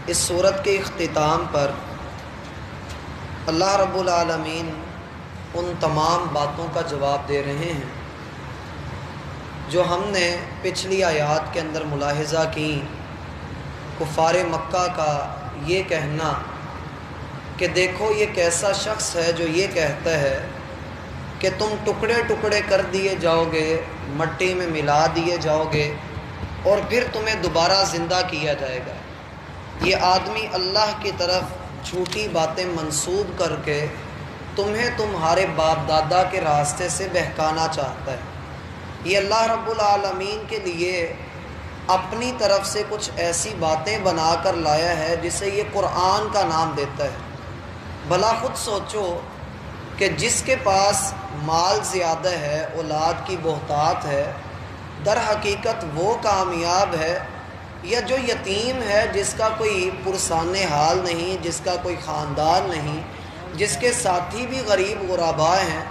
اس صورت کے اختتام پر اللہ رب العالمین ان تمام باتوں کا جواب دے رہے ہیں جو ہم نے پچھلی آیات کے اندر ملاحظہ کی۔ کفار مکہ کا یہ کہنا کہ دیکھو یہ کیسا شخص ہے جو یہ کہتا ہے کہ تم ٹکڑے ٹکڑے کر دیے جاؤ گے، مٹی میں ملا دیے جاؤ گے اور پھر تمہیں دوبارہ زندہ کیا جائے گا۔ یہ آدمی اللہ کی طرف جھوٹی باتیں منسوب کر کے تمہیں تمہارے باپ دادا کے راستے سے بہکانا چاہتا ہے۔ یہ اللہ رب العالمین کے لیے اپنی طرف سے کچھ ایسی باتیں بنا کر لایا ہے جسے یہ قرآن کا نام دیتا ہے۔ بھلا خود سوچو کہ جس کے پاس مال زیادہ ہے، اولاد کی بہتات ہے، در حقیقت وہ کامیاب ہے یا جو یتیم ہے، جس کا کوئی پرسان حال نہیں، جس کا کوئی خاندان نہیں، جس کے ساتھی بھی غریب غرباء ہیں؟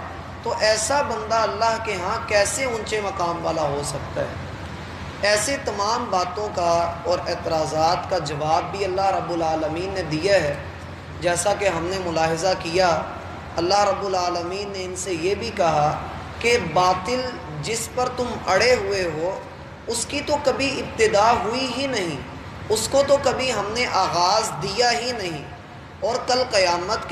تو ایسا بندہ اللہ کے ہاں کیسے اونچے مقام والا ہو سکتا ہے؟ ایسے تمام باتوں کا اور اعتراضات کا جواب بھی اللہ رب العالمین نے دیا ہے۔ جیسا کہ ہم نے ملاحظہ کیا، اللہ رب العالمین نے ان سے یہ بھی کہا کہ باطل جس پر تم اڑے ہوئے ہو اس کی تو کبھی ابتدا ہوئی ہی نہیں، اس کو تو کبھی ہم نے آغاز دیا ہی نہیں۔ اور کل قیامت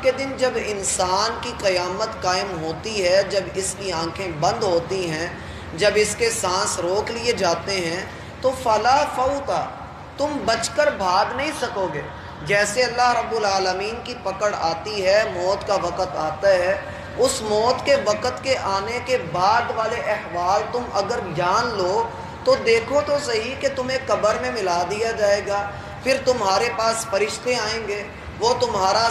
کے دن جب انسان کی قیامت قائم ہوتی ہے، جب اس کی آنکھیں بند ہوتی ہیں، جب اس کے سانس روک لیے جاتے ہیں، تو فلا فوتا، تم بچ کر بھاگ نہیں سکو گے۔ جیسے اللہ رب العالمین کی پکڑ آتی ہے، موت کا وقت آتا ہے، اس موت کے وقت کے آنے کے بعد والے احوال تم اگر جان لو تو دیکھو تو صحیح کہ تمہیں قبر میں ملا دیا جائے گا، پھر تمہارے پاس فرشتے آئیں گے، وہ تمہارا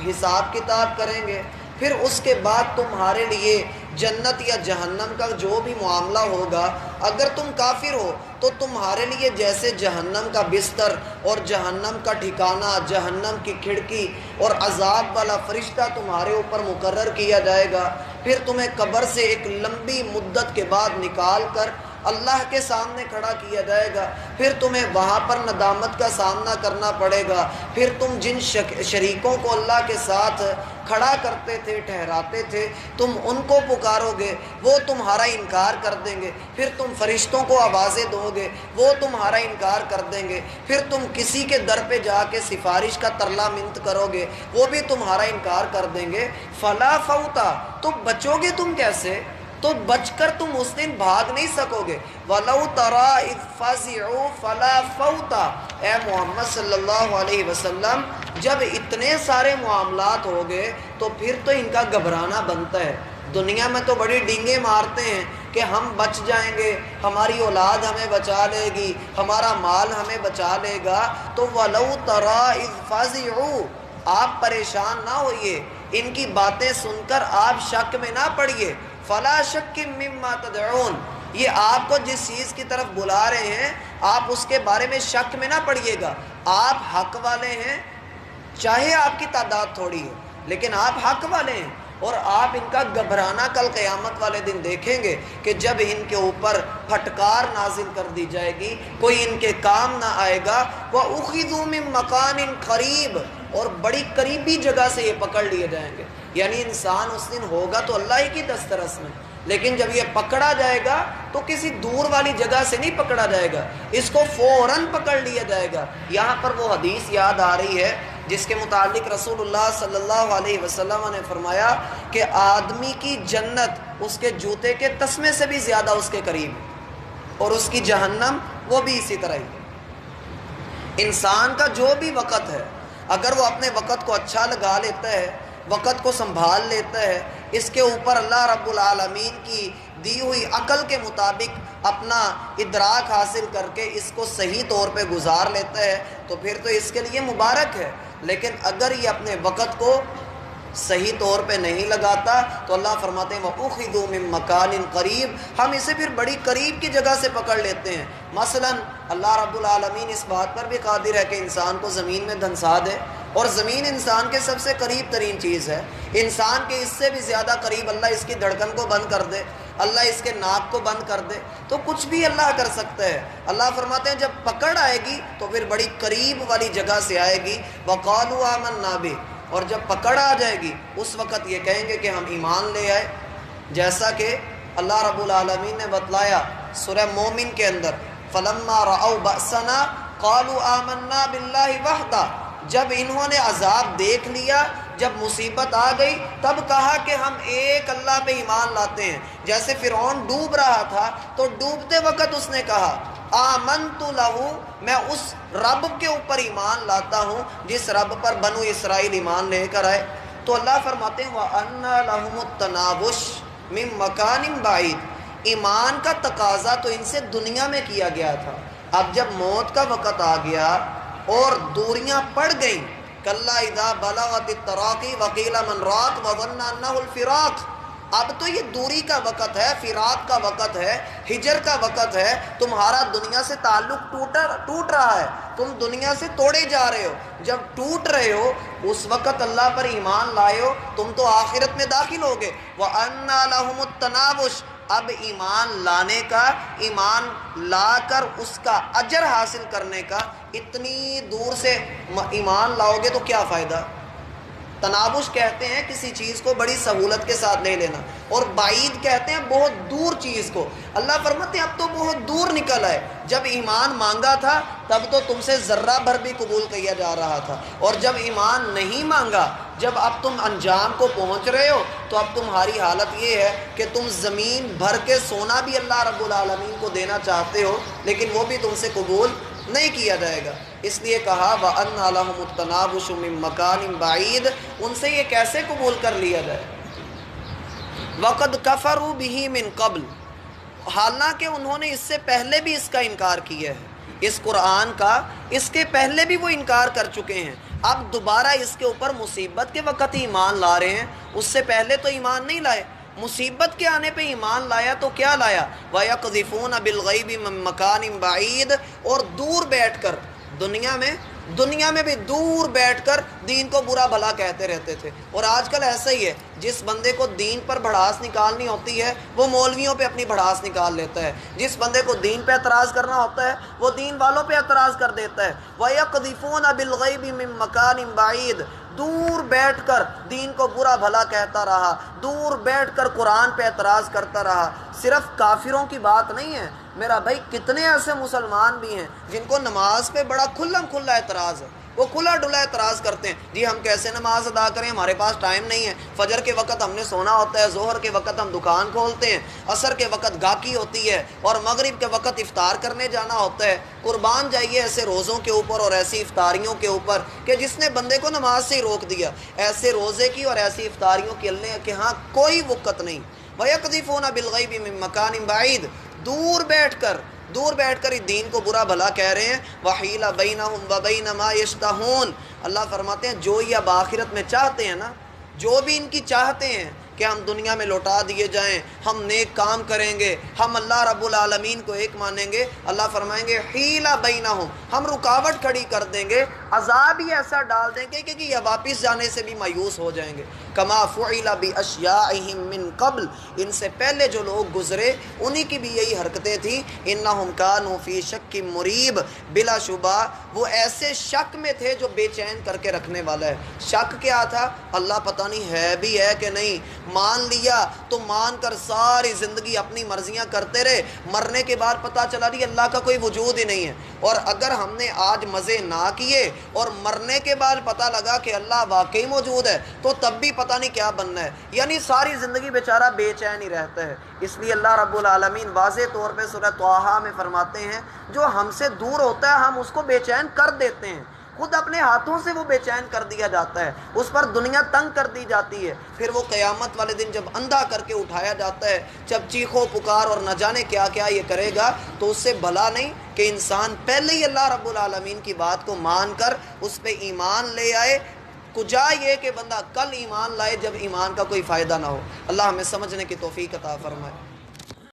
حساب کتاب کریں گے، پھر اس کے بعد تمہارے لیے جنت یا جہنم کا جو بھی معاملہ ہوگا، اگر تم کافر ہو تو تمہارے لیے جیسے جہنم کا بستر اور جہنم کا ٹھکانہ، جہنم کی کھڑکی اور عذاب والا فرشتہ تمہارے اوپر مقرر کیا جائے گا، پھر تمہیں قبر سے ایک لمبی مدت کے بعد نکال کر اللہ کے سامنے کھڑا کیا جائے گا، پھر تمہیں وہاں پر ندامت کا سامنا کرنا پڑے گا، پھر تم جن شریکوں کو اللہ کے ساتھ کھڑا کرتے تھے، ٹھہراتے تھے، تم ان کو پکارو گے، وہ تمہارا انکار کر دیں گے، پھر تم فرشتوں کو آوازیں دو گے، وہ تمہارا انکار کر دیں گے، پھر تم کسی کے در پہ جا کے سفارش کا ترلا منت کرو گے، وہ بھی تمہارا انکار کر دیں گے۔ فلا فوتا، تو بچو گے تم کیسے؟ تو بچ کر تم اس دن بھاگ نہیں سکو گے۔ وَلَوْ تَرَىٰ إِذْ فَزِعُوا فَلَا فَوْتَ، اے محمد صلی اللہ علیہ وسلم، جب اتنے سارے معاملات ہو گئے تو پھر تو ان کا گھبرانا بنتا ہے۔ دنیا میں تو بڑی ڈینگیں مارتے ہیں کہ ہم بچ جائیں گے، ہماری اولاد ہمیں بچا لے گی، ہمارا مال ہمیں بچا لے گا، تو وَلَوْ تَرَىٰ إِذْ فَزِعُوا، آپ پریشان نہ ہوئیے، ان کی باتیں سن کر آپ شک میں نہ پڑیے۔ فلا شک مما تدعون، یہ آپ کو جس چیز کی طرف بلا رہے ہیں آپ اس کے بارے میں شک میں نہ پڑیے گا۔ آپ حق والے ہیں، چاہے آپ کی تعداد تھوڑی ہو لیکن آپ حق والے ہیں، اور آپ ان کا گھبرانا کل قیامت والے دن دیکھیں گے کہ جب ان کے اوپر پھٹکار نازل کر دی جائے گی، کوئی ان کے کام نہ آئے گا۔ وَأُخِذُوا مِن مَّكَانٍ قَرِيبٍ، اور بڑی قریبی جگہ سے یہ پکڑ لیے جائیں گے۔ یعنی انسان اس دن ہوگا تو اللہ ہی کی دسترس میں، لیکن جب یہ پکڑا جائے گا تو کسی دور والی جگہ سے نہیں پکڑا جائے گا، اس کو فوراً پکڑ لیا جائے گا۔ یہاں پر وہ حدیث یاد آ رہی ہے جس کے متعلق رسول اللہ صلی اللہ علیہ وسلم نے فرمایا کہ آدمی کی جنت اس کے جوتے کے تسمے سے بھی زیادہ اس کے قریب ہے، اور اس کی جہنم وہ بھی اسی طرح ہی۔ انسان کا جو بھی وقت ہے، اگر وہ اپنے وقت کو اچھا لگا لیتا ہے، وقت کو سنبھال لیتا ہے، اس کے اوپر اللہ رب العالمین کی دی ہوئی عقل کے مطابق اپنا ادراک حاصل کر کے اس کو صحیح طور پہ گزار لیتا ہے، تو پھر تو اس کے لیے مبارک ہے۔ لیکن اگر یہ اپنے وقت کو صحیح طور پہ نہیں لگاتا تو اللہ فرماتے ہیں وَأُخِذُوا مِن مَّكَانٍ قَرِيبٍ، ہم اسے پھر بڑی قریب کی جگہ سے پکڑ لیتے ہیں۔ مثلا اللہ رب العالمین اس بات پر بھی قادر ہے کہ انسان کو زمین میں دھنسا دے، اور زمین انسان کے سب سے قریب ترین چیز ہے، انسان کے اس سے بھی زیادہ قریب اللہ اس کی دھڑکن کو بند کر دے، اللہ اس کے ناک کو بند کر دے، تو کچھ بھی اللہ کر سکتا ہے۔ اللہ فرماتے ہیں جب پکڑ آئے گی تو پھر بڑی قریب والی جگہ سے آئے گی، وَقَالُوا آمَنَّا بِهِ، اور جب پکڑ آ جائے گی اس وقت یہ کہیں گے کہ ہم ایمان لے آئے، جیسا کہ اللہ رب العالمین نے بتلایا سورہ مومن کے اندر، فَلَمَّا رَأَوْا بَأْسَنَا قَالُوا آمَنَّا بِاللَّهِ وَحْدَهُ، جب انہوں نے عذاب دیکھ لیا، جب مصیبت آ گئی، تب کہا کہ ہم ایک اللہ پہ ایمان لاتے ہیں۔ جیسے فرعون ڈوب رہا تھا تو ڈوبتے وقت اس نے کہا آمنت لہو، میں اس رب کے اوپر ایمان لاتا ہوں جس رب پر بنو اسرائیل ایمان لے کر آئے۔ تو اللہ فرماتے ہیں وَأَنَّا لَهُمُ التَّنَاوُشُ مِن مَكَانٍ بَعِيدٍ، ایمان کا تقاضا تو ان سے دنیا میں کیا گیا تھا، اب جب موت کا وقت آ گیا اور دوریاں پڑ گئیں، کَلَّا اِذَا بَلَغَتِ التَّرَاقِي وَقِيلَ مَنْ رَاقٍ وَظَنَّ أَنَّهُ الْفِرَاقُ، اب تو یہ دوری کا وقت ہے، فراق کا وقت ہے، ہجر کا وقت ہے، تمہارا دنیا سے تعلق ٹوٹ رہا ہے، تم دنیا سے توڑے جا رہے ہو، جب ٹوٹ رہے ہو اس وقت اللہ پر ایمان لائے ہو، تم تو آخرت میں داخل ہوگے۔ وَأَنَّا لَهُمُ التَّنَاوُشُ، اب ایمان لانے کا، ایمان لا کر اس کا اجر حاصل کرنے کا، اتنی دور سے ایمان لاؤ گے تو کیا فائدہ؟ تنابش کہتے ہیں کسی چیز کو بڑی سہولت کے ساتھ لے لینا، اور بعید کہتے ہیں بہت دور چیز کو۔ اللہ فرماتے ہیں اب تو بہت دور نکل آئے، جب ایمان مانگا تھا تب تو تم سے ذرہ بھر بھی قبول کیا جا رہا تھا، اور جب ایمان نہیں مانگا، جب اب تم انجام کو پہنچ رہے ہو تو اب تمہاری حالت یہ ہے کہ تم زمین بھر کے سونا بھی اللہ رب العالمین کو دینا چاہتے ہو، لیکن وہ بھی تم سے قبول نہیں کیا جائے گا۔ اس لیے کہا وَأَنَّا لَهُمُ التَّنَاوُشُ مِن مَكَانٍ بَعِيدٍ، ان سے یہ کیسے قبول کر لیا جائے؟ وَقَدْ كَفَرُوا بِهِ مِن قَبْلُ، حالانکہ انہوں نے اس سے پہلے بھی اس کا انکار کیا ہے، اس قرآن کا اس کے پہلے بھی وہ انکار کر چکے ہیں، اب دوبارہ اس کے اوپر مصیبت کے وقت ہی ایمان لا رہے ہیں، اس سے پہلے تو ایمان نہیں لائے۔ مصیبت کے آنے پہ ایمان لایا تو کیا لایا؟ وَيَقْذِفُونَ بِالْغَيْبِ مِن مَكَانٍ بَعِيدٍ، اور دور بیٹھ کر دنیا میں بھی دور بیٹھ کر دین کو برا بھلا کہتے رہتے تھے۔ اور آج کل ایسا ہی ہے، جس بندے کو دین پر بھڑاس نکالنی ہوتی ہے وہ مولویوں پہ اپنی بھڑاس نکال لیتا ہے، جس بندے کو دین پہ اعتراض کرنا ہوتا ہے وہ دین والوں پہ اعتراض کر دیتا ہے۔ وَيَقْذِفُونَ بِالْغَيْبِ مِن مَكَانٍ بَعِيدٍ، دور بیٹھ کر دین کو برا بھلا کہتا رہا، دور بیٹھ کر قرآن پہ اعتراض کرتا رہا۔ صرف کافروں کی بات نہیں ہے میرا بھائی، کتنے ایسے مسلمان بھی ہیں جن کو نماز پہ بڑا کھلا اعتراض ہے، وہ کھلا ڈلا اعتراض کرتے ہیں، جی ہم کیسے نماز ادا کریں، ہمارے پاس ٹائم نہیں ہے، فجر کے وقت ہم نے سونا ہوتا ہے، ظہر کے وقت ہم دکان کھولتے ہیں، عصر کے وقت گاہکی ہوتی ہے، اور مغرب کے وقت افطار کرنے جانا ہوتا ہے۔ قربان جائیے ایسے روزوں کے اوپر اور ایسی افطاریوں کے اوپر کہ جس نے بندے کو نماز سے ہی روک دیا۔ ایسے روزے کی اور ایسی افطاریوں کی اللہ کے ہاں کوئی وقت نہیں۔ وَيَقْذِفُونَ بِالْغَيْبِ مِن مَكَانٍ بَعِيدٍ، دور بیٹھ کر دین کو برا بھلا کہہ رہے ہیں۔ وَحِيلَ بَيْنَهُمْ وَبَيْنَ مَا يَشْتَهُونَ، اللہ فرماتے ہیں جو یہ اب آخرت میں چاہتے ہیں نا، جو بھی ان کی چاہتے ہیں کہ ہم دنیا میں لوٹا دیے جائیں، ہم نیک کام کریں گے، ہم اللہ رب العالمین کو ایک مانیں گے، اللہ فرمائیں گے حیلہ بینہم، ہم رکاوٹ کھڑی کر دیں گے، عذاب ہی ایسا ڈال دیں گے کہ یہ واپس جانے سے بھی مایوس ہو جائیں گے۔ کما فعل باشیاءہم من قبل، ان سے پہلے جو لوگ گزرے انہی کی بھی یہی حرکتیں تھیں۔ انہم کانوا فی شک مریب، بلا شبہ وہ ایسے شک میں تھے جو بے چین کر کے رکھنے والا ہے۔ شک کیا تھا؟ اللہ پتہ نہیں ہے بھی ہے کہ نہیں، مان لیا تو مان کر ساری زندگی اپنی مرضیاں کرتے رہے، مرنے کے بعد پتہ چلا رہی اللہ کا کوئی وجود ہی نہیں ہے۔ اور اگر ہم نے آج مزے نہ کیے اور مرنے کے بعد پتہ لگا کہ اللہ واقعی موجود ہے تو تب بھی پتہ نہیں کیا بننا ہے، یعنی ساری زندگی بیچارہ بے چین ہی رہتا ہے۔ اس لیے اللہ رب العالمین واضح طور پہ سورہ طٰہٰ میں فرماتے ہیں جو ہم سے دور ہوتا ہے ہم اس کو بے چین کر دیتے ہیں، خود اپنے ہاتھوں سے وہ بے چین کر دیا جاتا ہے، اس پر دنیا تنگ کر دی جاتی ہے، پھر وہ قیامت والے دن جب اندھا کر کے اٹھایا جاتا ہے، جب چیخو پکار اور نہ جانے کیا کیا یہ کرے گا، تو اس سے بھلا نہیں کہ انسان پہلے ہی اللہ رب العالمین کی بات کو مان کر اس پہ ایمان لے آئے، کجا یہ کہ بندہ کل ایمان لائے جب ایمان کا کوئی فائدہ نہ ہو۔ اللہ ہمیں سمجھنے کی توفیق عطا فرمائے۔